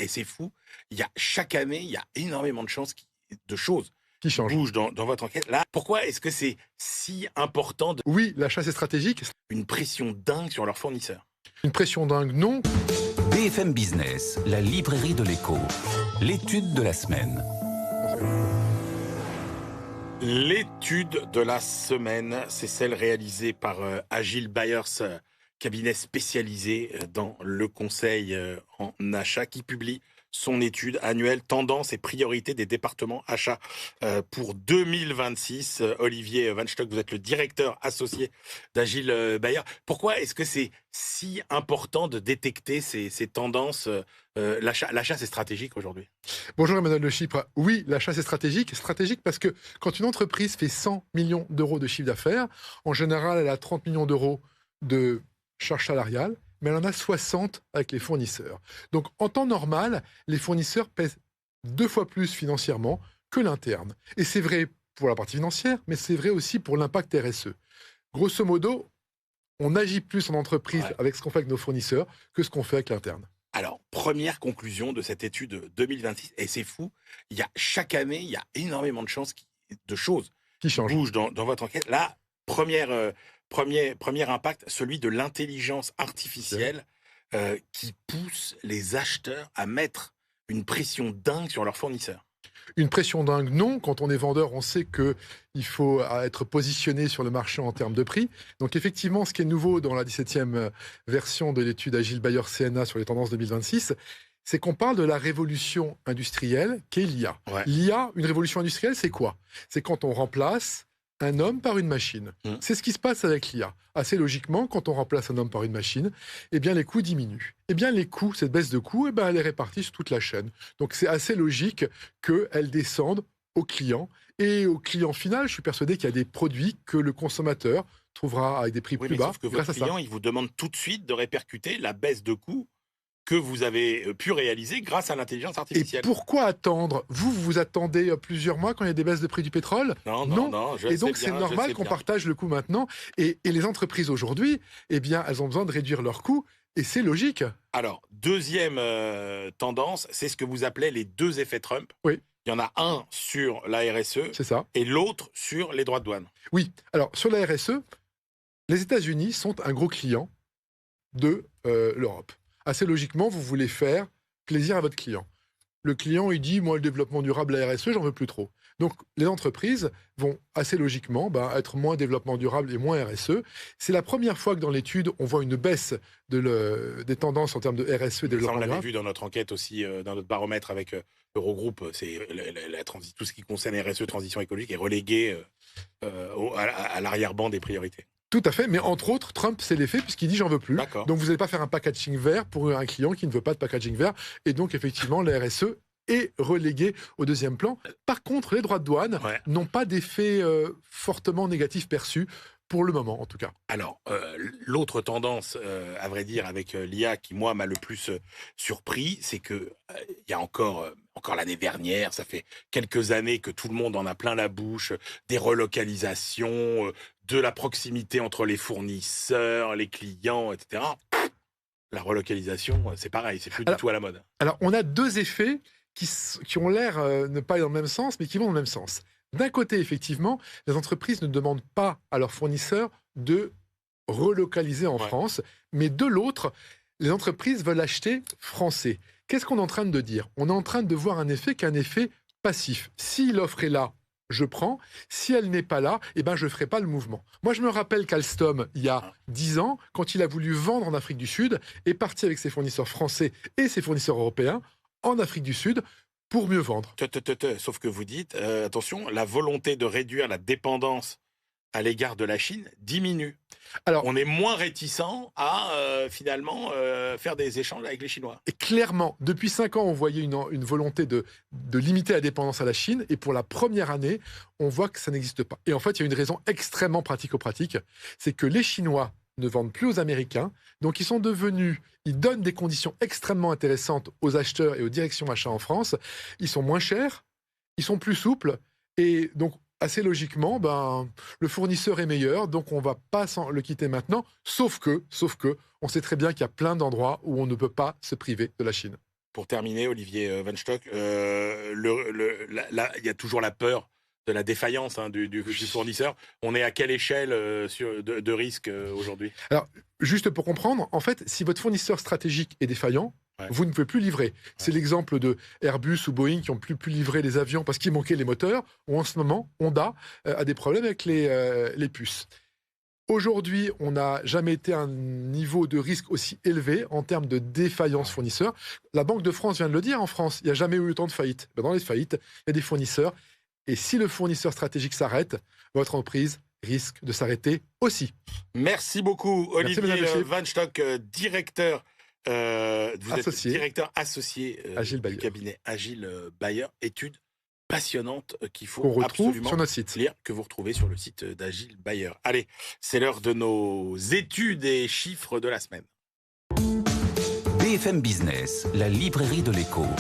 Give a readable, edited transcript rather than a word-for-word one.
Et c'est fou. Chaque année, il y a énormément de choses Qui qui change. bougent dans votre enquête. Là, pourquoi est-ce que c'est si important de Oui, l'achat c'est stratégique. une pression dingue sur leurs fournisseurs? Une pression dingue, non. BFM Business, la librairie de l'écho. L'étude de la semaine. L'étude de la semaine, c'est celle réalisée par Agile Buyers, cabinet spécialisé dans le conseil en achat, qui publie son étude annuelle Tendances et priorités des départements achats pour 2026. Olivier Van Stock, vous êtes le directeur associé d'Agile Buyers. Pourquoi est-ce que c'est si important de détecter ces tendances? L'achat, c'est stratégique aujourd'hui. Bonjour Emmanuel Le Chypre. Oui, l'achat c'est stratégique. Stratégique parce que quand une entreprise fait 100 millions d'euros de chiffre d'affaires, en général elle a 30 millions d'euros de charges salariales, mais elle en a 60 avec les fournisseurs. Donc en temps normal, les fournisseurs pèsent 2 fois plus financièrement que l'interne. Et c'est vrai pour la partie financière, mais c'est vrai aussi pour l'impact RSE. Grosso modo, on agit plus en entreprise Ouais. avec ce qu'on fait avec nos fournisseurs que ce qu'on fait avec l'interne. Alors, première conclusion de cette étude 2026, et c'est fou, chaque année, il y a énormément de choses Qui qui change. bougent dans votre enquête. Là, premier impact, celui de l'intelligence artificielle qui pousse les acheteurs à mettre une pression dingue sur leurs fournisseurs. Une pression dingue, non. Quand on est vendeur, on sait qu'il faut être positionné sur le marché en termes de prix. Donc effectivement, ce qui est nouveau dans la 17e version de l'étude Agile Buyer CNA sur les tendances 2026, c'est qu'on parle de la révolution industrielle qu'est l'IA. Ouais. L'IA, une révolution industrielle, c'est quoi? C'est quand on remplace un homme par une machine. Mm. C'est ce qui se passe avec l'IA. Assez logiquement, quand on remplace un homme par une machine, eh bien les coûts diminuent. Eh bien les coûts, cette baisse de coûts, eh bien, elle est répartie sur toute la chaîne. Donc c'est assez logique qu'elle descende au client. Et au client final, je suis persuadé qu'il y a des produits que le consommateur trouvera avec des prix Oui, plus mais bas sauf que grâce votre à ça. client, il vous demande tout de suite de répercuter la baisse de coût que vous avez pu réaliser grâce à l'intelligence Et artificielle. pourquoi attendre? Vous attendez plusieurs mois quand il y a des baisses de prix du pétrole? Non, non, non, je Et sais donc, c'est bien, je normal sais qu'on bien. partage le coût maintenant. Et les entreprises aujourd'hui, eh bien, elles ont besoin de réduire leurs coûts. Et c'est logique. Alors, deuxième tendance, c'est ce que vous appelez les deux effets Trump. Oui, Il y en a un sur la RSE c'est ça. et l'autre sur les droits de douane. Oui. Alors, sur la RSE, les États-Unis sont un gros client de l'Europe. Assez logiquement, vous voulez faire plaisir à votre client. Le client, il dit, moi, le développement durable, la RSE, j'en veux plus trop. Donc, les entreprises vont assez logiquement être moins développement durable et moins RSE. C'est la première fois que dans l'étude, on voit une baisse des tendances en termes de RSE et Ça, on développement l'avait durable. vu dans notre enquête aussi, dans notre baromètre avec Eurogroupe. C'est tout ce qui concerne RSE, transition écologique, est relégué à l'arrière-ban des priorités. Tout à fait, mais entre autres, Trump, c'est l'effet puisqu'il dit j'en veux plus. D'accord. Donc vous n'allez pas faire un packaging vert pour un client qui ne veut pas de packaging vert. Et donc effectivement, la RSE est reléguée au deuxième plan. Par contre, les droits de douane Ouais. n'ont pas d'effet fortement négatif perçu, pour le moment en tout cas. Alors, l'autre tendance, à vrai dire, avec l'IA qui, moi, m'a le plus surpris, c'est que il y a encore l'année dernière, ça fait quelques années que tout le monde en a plein la bouche, des relocalisations, de la proximité entre les fournisseurs, les clients, etc. La relocalisation, c'est pareil, c'est plus du Alors, tout à la mode. Alors, on a deux effets qui ont l'air ne pas aller dans le même sens, mais qui vont dans le même sens. D'un côté, effectivement, les entreprises ne demandent pas à leurs fournisseurs de relocaliser en Ouais. France, mais de l'autre, les entreprises veulent acheter français. Qu'est-ce qu'on est en train de dire? On est en train de voir un effet qui est un effet passif. Si l'offre est là, je prends. Si elle n'est pas là, eh ben, je ne ferai pas le mouvement. Moi, je me rappelle qu'Alstom, il y a 10 ans, quand il a voulu vendre en Afrique du Sud, est parti avec ses fournisseurs français et ses fournisseurs européens en Afrique du Sud pour mieux vendre. Sauf que vous dites, attention, la volonté de réduire la dépendance à l'égard de la Chine diminue. Alors, On est moins réticent à finalement faire des échanges avec les Chinois. et clairement, depuis 5 ans, on voyait une volonté de limiter la dépendance à la Chine. Et pour la première année, on voit que ça n'existe pas. Et en fait, il y a une raison extrêmement pratico-pratique. C'est que les Chinois ne vendent plus aux Américains. Donc, ils donnent des conditions extrêmement intéressantes aux acheteurs et aux directions achats en France. Ils sont moins chers, ils sont plus souples. Et donc, assez logiquement, le fournisseur est meilleur, donc on ne va pas le quitter maintenant, sauf que, on sait très bien qu'il y a plein d'endroits où on ne peut pas se priver de la Chine. pour terminer, Olivier Van Stock, il y a toujours la peur de la défaillance du fournisseur. On est à quelle échelle de risque aujourd'hui? Alors, juste pour comprendre, en fait, si votre fournisseur stratégique est défaillant, vous ne pouvez plus livrer. C'est l'exemple de Airbus ou Boeing qui n'ont plus pu livrer les avions parce qu'il manquait les moteurs, ou en ce moment, Honda a des problèmes avec les puces. Aujourd'hui, on n'a jamais été à un niveau de risque aussi élevé en termes de défaillance fournisseur. La Banque de France vient de le dire, en France, il n'y a jamais eu autant de faillites. Dans les faillites, il y a des fournisseurs. Et si le fournisseur stratégique s'arrête, votre entreprise risque de s'arrêter aussi. Merci beaucoup, Olivier Van Stock, directeur associé du cabinet Agile Bayer. Études passionnantes qu'il faut absolument sur notre site. Lire, que vous retrouvez sur le site d'Agile Bayer. Allez, c'est l'heure de nos études et chiffres de la semaine. BFM Business, la librairie de l'écho.